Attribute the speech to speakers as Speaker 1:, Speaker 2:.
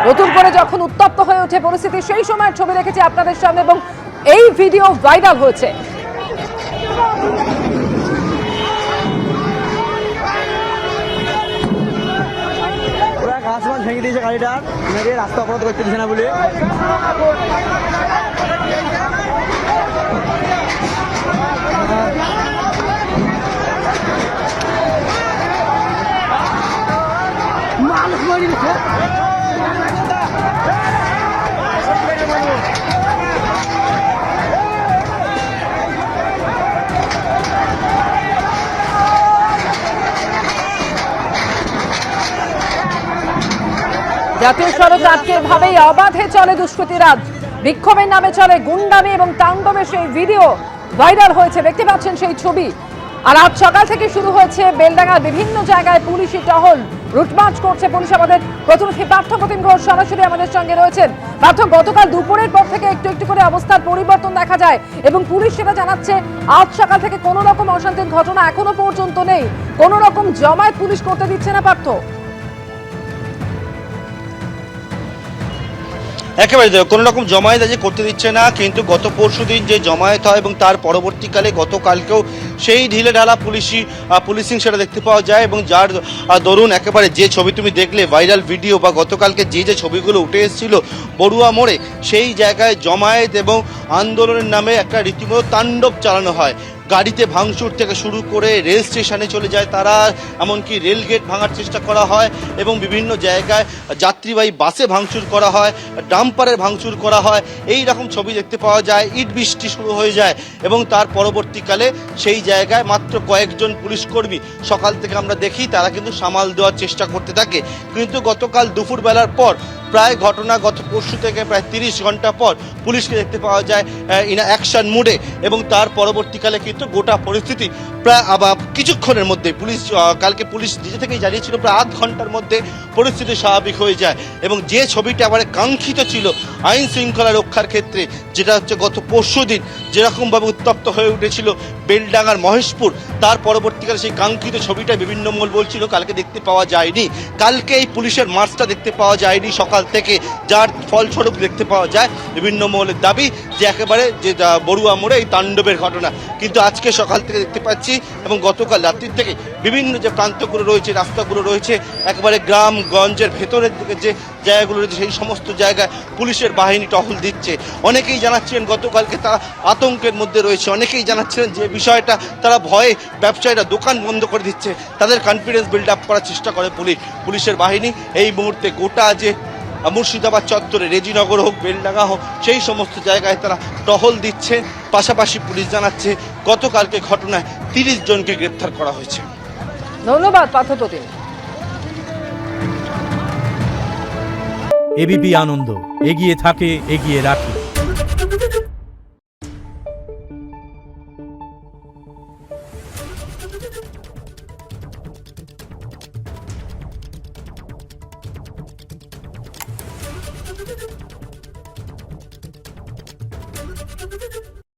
Speaker 1: নতুন করে যখন উত্তপ্ত হয়ে ওঠে পরিস্থিতি, সেই সময়ের ছবি রেখেছি আপনাদের সামনে এবং এই ভিডিও ভাইরাল হয়েছে।
Speaker 2: ভেঙে দিয়েছে গাড়িটা, রাস্তা অবরোধ করতে দিচ্ছে না বলে।
Speaker 1: জাতীয় সড়ক আটকের ভাবেই অবাধে চলে দুষ্কৃতীরাজ, বিক্ষোভের নামে চলে গুন্ডামি এবং তাণ্ডবের সেই ভিডিও ভাইরাল হয়েছে, দেখতে পাচ্ছেন সেই ছবি। আর আজ সকাল থেকে শুরু হয়েছে বেলডাঙ্গার বিভিন্ন জায়গায় পুলিশি টহল, রুটমার্চ করছে পুলিশ। আমাদের প্রতিনিধি পার্থ প্রতিম ঘোষ সরাসরি আমাদের সঙ্গে রয়েছেন। পার্থ, গতকাল দুপুরের পর থেকে একটু একটু করে অবস্থার পরিবর্তন দেখা যায় এবং পুলিশ সেটা জানাচ্ছে আজ সকাল থেকে কোনো রকম অশান্তির ঘটনা এখনো পর্যন্ত নেই, কোনো রকম জমায়েত পুলিশ করতে দিচ্ছে না। পার্থ,
Speaker 3: একেবারে কোনো রকম জমায়েত আজ করতে দিচ্ছে না, কিন্তু গত পরশুদিন যে জমায়েত হয় এবং তার পরবর্তীকালে গতকালকেও সেই ঢিলে ঢালা পুলিশিং সেটা দেখতে পাওয়া যায়। এবং যার দরুন একেবারে যে ছবি তুমি দেখলে ভাইরাল ভিডিও বা গতকালকে যে ছবিগুলো উঠে এসেছিল বড়ুয়া মোড়ে, সেই জায়গায় জমায়েত এবং আন্দোলনের নামে একটা রীতিমতো তাণ্ডব চালানো হয়। গাড়িতে ভাঙচুর থেকে শুরু করে রেল স্টেশনে চলে যায় তারা, এমনকি রেল গেট ভাঙার চেষ্টা করা হয় এবং বিভিন্ন জায়গায় যাত্রীবাহী বাসে ভাঙচুর করা হয়, ডাম্পারের ভাঙচুর করা হয়। এই রকম ছবি দেখতে পাওয়া যায়। ইট বৃষ্টি শুরু হয়ে যায় এবং তার পরবর্তীকালে সেই জায়গায় মাত্র কয়েকজন পুলিশকর্মী সকাল থেকে আমরা দেখি তারা কিন্তু সামাল দেওয়ার চেষ্টা করতে থাকে। কিন্তু গতকাল দুপুরবেলার পর প্রায় ঘটনা গত পরশু থেকে প্রায় 30 ঘন্টা পর পুলিশকে দেখতে পাওয়া যায় ইন অ্যাকশন মুডে এবং তার পরবর্তীকালে কিন্তু গোটা পরিস্থিতি প্রায় কিছুক্ষণের মধ্যে কালকে পুলিশ নিজে থেকেই জানিয়েছিল প্রায় আধ ঘন্টার মধ্যে পরিস্থিতি স্বাভাবিক হয়ে যায়। এবং যে ছবিটা আবার কাঙ্ক্ষিত ছিল আইন শৃঙ্খলা রক্ষার ক্ষেত্রে, যেটা হচ্ছে গত পরশুদিন যেরকমভাবে উত্তপ্ত হয়ে উঠেছিল বেলডাঙ্গার মহেশপুর, তার পরবর্তীকালে সেই কাঙ্ক্ষিত ছবিটা বিভিন্ন মহল বলছিল কালকে দেখতে পাওয়া যায়নি। কালকে এই পুলিশের মার্চটা দেখতে পাওয়া যায়নি সকাল থেকে, যার ফলস্বরূপ দেখতে পাওয়া যায় বিভিন্ন মহলের দাবি যে একেবারে যে বড়ুয়া মোড়ে এই তাণ্ডবের ঘটনা। কিন্তু আজকে সকাল থেকে দেখতে পাচ্ছি এবং গতকাল রাত্রির থেকে বিভিন্ন যে প্রান্তগুলো রয়েছে, রাস্তাগুলো রয়েছে, একেবারে গ্রামগঞ্জের ভেতরের দিকে যে জায়গাগুলো রয়েছে সেই সমস্ত জায়গায় পুলিশের বাহিনী টহল দিচ্ছে। অনেকেই জানাচ্ছিলেন গতকালকে তারা আতঙ্কের মধ্যে রয়েছে, অনেকেই জানাচ্ছিলেন যে বিষয়টা তারা ভয়ে ব্যবসায়ীরা দোকান বন্ধ করে দিচ্ছে, তাদের কনফিডেন্স বিল্ড আপ করার চেষ্টা করে পুলিশের বাহিনী। এই মুহূর্তে গোটা যে মুর্শিদাবাদ চত্বরে রেজিনগর হোক, বেলডাঙ্গা হোক, সেই সমস্ত জায়গায় তারা টহল দিচ্ছে। পাশাপাশি পুলিশ জানাচ্ছে গতকালকে ঘটনায় 30 জনকে গ্রেপ্তার করা হয়েছে।
Speaker 1: ধন্যবাদ পার্থ প্রতিম।
Speaker 4: এবিপি আনন্দ, এগিয়ে থাকে, এগিয়ে রাখে।